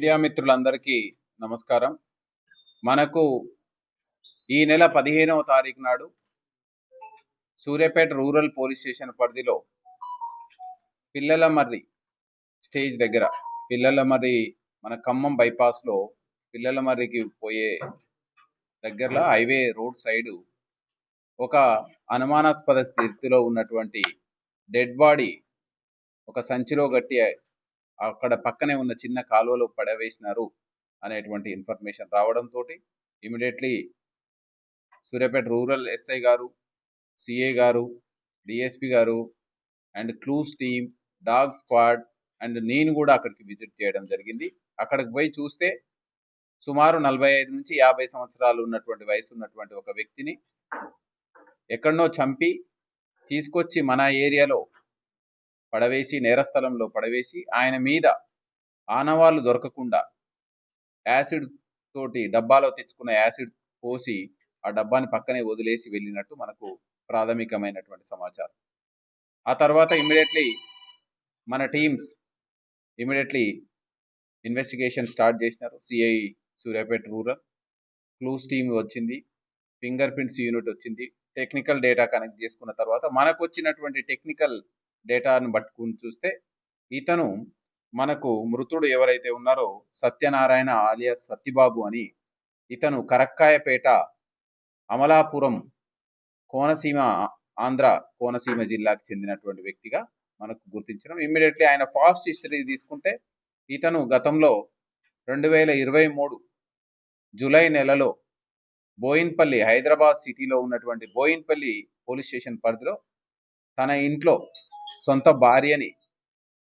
Media మిత్రులందరికీ నమస్కారం. మనకు ఈ నెల 15వ తారీఖు నాడు సూర్యాపేట రూరల్ పోలీస్ స్టేషన్ పరిధిలో పిల్లలమర్రి స్టేజ్ దగ్గర పిల్లలమర్రి మన ఖమ్మం బైపాస్లో పిల్లలమర్రికి పోయే దగ్గరలో హైవే రోడ్ సైడు ఒక అనుమానాస్పద స్థితిలో ఉన్నటువంటి డెడ్ బాడీ ఒక సంచిలో గట్టి అక్కడ పక్కనే ఉన్న చిన్న కాలువలో పడవేసినారు అనేటువంటి ఇన్ఫర్మేషన్ రావడంతో ఇమీడియట్లీ సూర్యాపేట రూరల్ ఎస్ఐ గారు, సిఐ గారు, డిఎస్పి గారు and clues team, dog squad and నేను కూడా అక్కడికి విజిట్ చేయడం జరిగింది. అక్కడికి పోయి చూస్తే సుమారు 45 నుంచి 50 సంవత్సరాలు ఉన్నటువంటి వయసు ఉన్నటువంటి ఒక వ్యక్తిని ఎక్కడనో చంపి తీసుకొచ్చి మన ఏరియాలో పడవేసి, నేరస్థలంలో పడవేసి ఆయన మీద ఆనవాళ్ళు దొరకకుండా యాసిడ్ తోటి డబ్బాలో తెచ్చుకున్న యాసిడ్ పోసి ఆ డబ్బాని పక్కనే వదిలేసి వెళ్ళినట్టు మనకు ప్రాథమికమైనటువంటి సమాచారం. ఆ తర్వాత ఇమ్మీడియట్లీ మన టీమ్స్ ఇన్వెస్టిగేషన్ స్టార్ట్ చేసినారు. CI Suryapet rural, clues team వచ్చింది, ఫింగర్ ప్రింట్స్ యూనిట్ వచ్చింది, టెక్నికల్ డేటా కనెక్ట్ చేసుకున్న తర్వాత మనకు వచ్చినటువంటి టెక్నికల్ డేటాను పట్టుకుని చూస్తే ఇతను మనకు మృతుడు ఎవరైతే ఉన్నారో సత్యనారాయణ ఆలియాస్ సత్యబాబు అని, ఇతను కరక్కాయపేట అమలాపురం కోనసీమ ఆంధ్ర కోనసీమ జిల్లాకు చెందినటువంటి వ్యక్తిగా మనకు గుర్తించడం. ఇమ్మీడియట్లీ ఆయన ఫాస్ట్ హిస్టరీ తీసుకుంటే ఇతను గతంలో 2023 జూలై నెలలో బోయిన్పల్లి, హైదరాబాద్ సిటీలో ఉన్నటువంటి బోయిన్పల్లి పోలీస్ స్టేషన్ పరిధిలో తన ఇంట్లో సొంత భార్యని,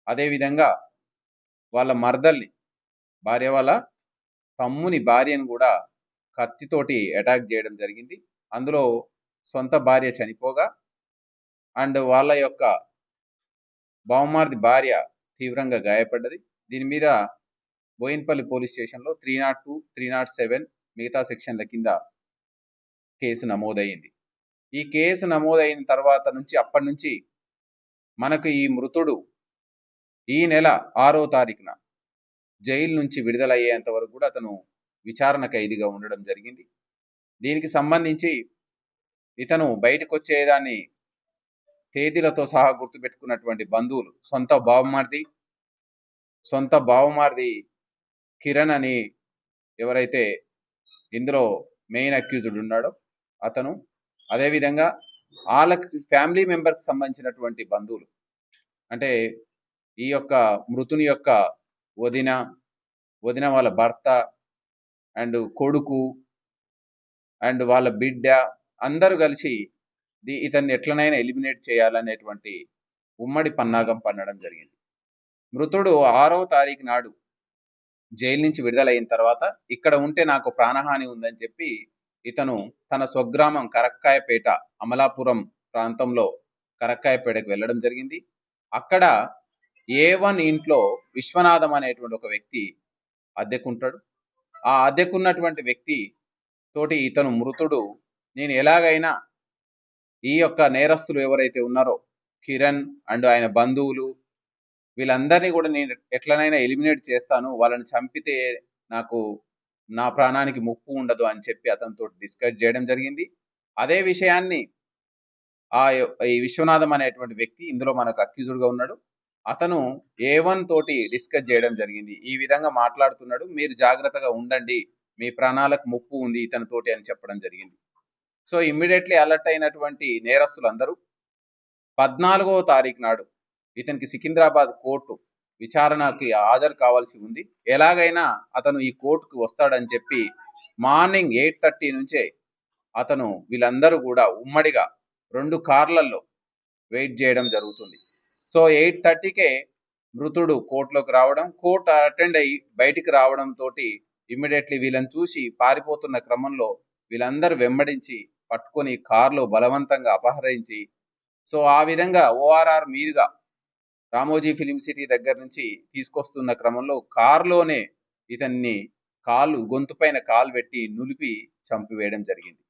అదేవిధంగా వాళ్ళ మర్దల్ని, భార్య వాళ్ళ తమ్ముని భార్యను కూడా కత్తితోటి అటాక్ చేయడం జరిగింది. అందులో సొంత భార్య చనిపోగా అండ్ వాళ్ళ యొక్క బావమార్ది భార్య తీవ్రంగా గాయపడ్డది. దీని మీద బోయిన్పల్లి పోలీస్ స్టేషన్లో 302, 307 మిగతా సెక్షన్ల కింద కేసు నమోదైంది. ఈ కేసు నమోదైన తర్వాత నుంచి అప్పటి నుంచి మనకు ఈ మృతుడు ఈ నెల 6వ తారీఖున జైలు నుంచి విడుదలయ్యేంత వరకు కూడా అతను విచారణ ఖైదీగా ఉండడం జరిగింది. దీనికి సంబంధించి ఇతను బయటకు వచ్చేదాన్ని తేదీలతో సహా గుర్తుపెట్టుకున్నటువంటి బంధువులు, సొంత బావమార్ది కిరణ్ అని ఎవరైతే ఇందులో మెయిన్ అక్యూజ్డ్ ఉన్నాడో అతను, అదేవిధంగా వాళ్ళకి ఫ్యామిలీ మెంబర్కి సంబంధించినటువంటి బంధువులు, అంటే ఈ యొక్క మృతుని యొక్క వదిన వాళ్ళ భర్త అండ్ కొడుకు అండ్ వాళ్ళ బిడ్డ అందరూ కలిసి ఇతన్ని ఎట్లనైనా ఎలిమినేట్ చేయాలనేటువంటి ఉమ్మడి పన్నాగం పన్నడం జరిగింది. మృతుడు 6వ తారీఖు నాడు జైలు నుంచి విడుదలైన తర్వాత ఇక్కడ ఉంటే నాకు ప్రాణహాని ఉందని చెప్పి ఇతను తన స్వగ్రామం కరక్కాయపేట అమలాపురం ప్రాంతంలో కరక్కాయపేటకు వెళ్ళడం జరిగింది. అక్కడ A1 ఇంట్లో విశ్వనాథం అనేటువంటి ఒక వ్యక్తి అద్దెకుంటాడు. ఆ అద్దెకున్నటువంటి వ్యక్తి తోటి ఇతను మృతుడు నేను ఎలాగైనా ఈ యొక్క నేరస్తులు ఎవరైతే ఉన్నారో కిరణ్ అండ్ ఆయన బంధువులు వీళ్ళందరినీ కూడా నేను ఎట్లనైనా ఎలిమినేట్ చేస్తాను, వాళ్ళని చంపితే నాకు నా ప్రాణానికి ముప్పు ఉండదు అని చెప్పి అతనితో డిస్కస్ చేయడం జరిగింది. అదే విషయాన్ని ఈ విశ్వనాథం అనేటువంటి వ్యక్తి ఇందులో మనకు అక్యూజ్డ్ గా ఉన్నాడు. అతను A1 తోటి డిస్కస్ చేయడం జరిగింది. ఈ విధంగా మాట్లాడుతున్నాడు, మీరు జాగ్రత్తగా ఉండండి, మీ ప్రాణాలకు ముప్పు ఉంది ఇతనితోటి అని చెప్పడం జరిగింది. సో ఇమ్మీడియట్లీ అలర్ట్ అయినటువంటి నేరస్తులందరూ 14వ తారీఖు నాడు ఇతనికి సికింద్రాబాద్ కోర్టు విచారణకి హాజరు కావాల్సి ఉంది. ఎలాగైనా అతను ఈ కోర్టుకు వస్తాడని చెప్పి మార్నింగ్ 8:30 నుంచే అతను వీళ్ళందరూ కూడా ఉమ్మడిగా 2 కార్లలో వెయిట్ చేయడం జరుగుతుంది. సో 8:30కే మృతుడు కోర్టులోకి రావడం, కోర్టు అటెండ్ అయ్యి బయటికి రావడం తోటి ఇమ్మీడియట్లీ వీళ్ళని చూసి పారిపోతున్న క్రమంలో వీళ్ళందరూ వెంబడించి పట్టుకొని కారులో బలవంతంగా అపహరించి, సో ఆ విధంగా ORR మీదుగా రామోజీ ఫిలిం సిటీ దగ్గర నుంచి తీసుకొస్తున్న క్రమంలో కారులోనే ఇతన్ని గొంతు పైన కాలు పెట్టి నులిపి చంపివేయడం జరిగింది.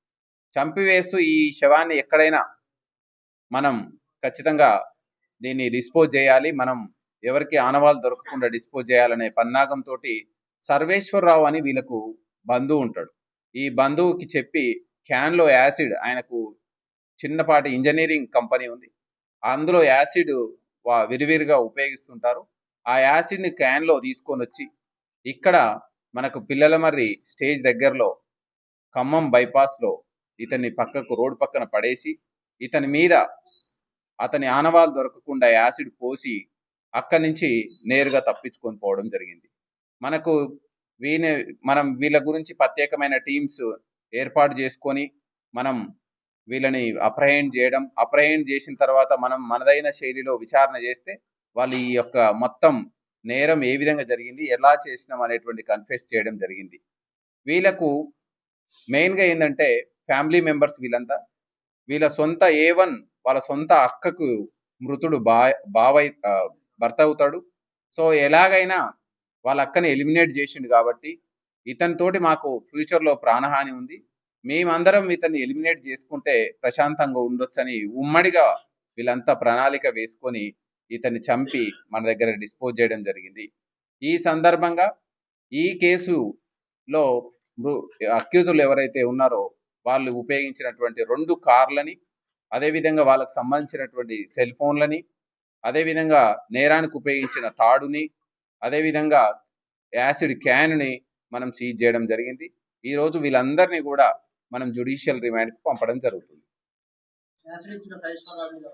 చంపివేస్తూ ఈ శవాన్ని ఎక్కడైనా మనం ఖచ్చితంగా దీన్ని డిస్పోజ్ చేయాలి, మనం ఎవరికి ఆనవాళ్ళు దొరకకుండా డిస్పోజ్ చేయాలనే పన్నాగంతో సర్వేశ్వరరావు అని వీళ్ళకు బంధువు ఉంటాడు. ఈ బంధువుకి చెప్పి క్యాన్లో యాసిడ్, ఆయనకు చిన్నపాటి ఇంజనీరింగ్ కంపెనీ ఉంది, అందులో యాసిడ్ విరివిరిగా ఉపయోగిస్తుంటారు. ఆ యాసిడ్ని క్యాన్లో తీసుకొని వచ్చి ఇక్కడ మనకు పిల్లలమర్రి స్టేజ్ దగ్గరలో ఖమ్మం బైపాస్లో ఇతన్ని పక్కకు రోడ్డు పక్కన పడేసి ఇతని మీద అతని ఆనవాళ్ళు దొరకకుండా యాసిడ్ పోసి అక్కడి నుంచి నేరుగా తప్పించుకొని పోవడం జరిగింది. మనకు మనం వీళ్ళ గురించి ప్రత్యేకమైన టీమ్స్ ఏర్పాటు చేసుకొని మనం వీళ్ళని అప్రహెండ్ చేసిన తర్వాత మనం మనదైన శైలిలో విచారణ చేస్తే వాళ్ళు ఈ యొక్క మొత్తం నేరం ఏ విధంగా జరిగింది, ఎలా చేసినాం అనేటువంటి కన్ఫెస్ చేయడం జరిగింది. వీళ్ళకు మెయిన్గా ఏంటంటే ఫ్యామిలీ మెంబర్స్ వీళ్ళంతా, వీళ్ళ సొంత A1 వాళ్ళ సొంత అక్కకు మృతుడు భర్త అవుతాడు. సో ఎలాగైనా వాళ్ళ అక్కని ఎలిమినేట్ చేసిండు కాబట్టి ఇతనితోటి మాకు ఫ్యూచర్లో ప్రాణహాని ఉంది, మేమందరం ఇతన్ని ఎలిమినేట్ చేసుకుంటే ప్రశాంతంగా ఉండొచ్చని ఉమ్మడిగా వీళ్ళంతా ప్రణాళిక వేసుకొని ఇతన్ని చంపి మన దగ్గర డిస్పోజ్ చేయడం జరిగింది. ఈ సందర్భంగా ఈ కేసులో అక్యూజులు ఎవరైతే ఉన్నారో వాళ్ళు ఉపయోగించినటువంటి 2 కార్లని, అదేవిధంగా వాళ్ళకు సంబంధించినటువంటి సెల్ ఫోన్లని, అదేవిధంగా నేరానికి ఉపయోగించిన తాడుని, అదేవిధంగా యాసిడ్ క్యాన్ని మనం సీజ్ చేయడం జరిగింది. ఈరోజు వీళ్ళందరినీ కూడా మనం జ్యుడిషియల్ రిమాండ్కి పంపడం జరుగుతుంది. యాసిడ్ ఇచ్చిన సైశ్వరరావు మీద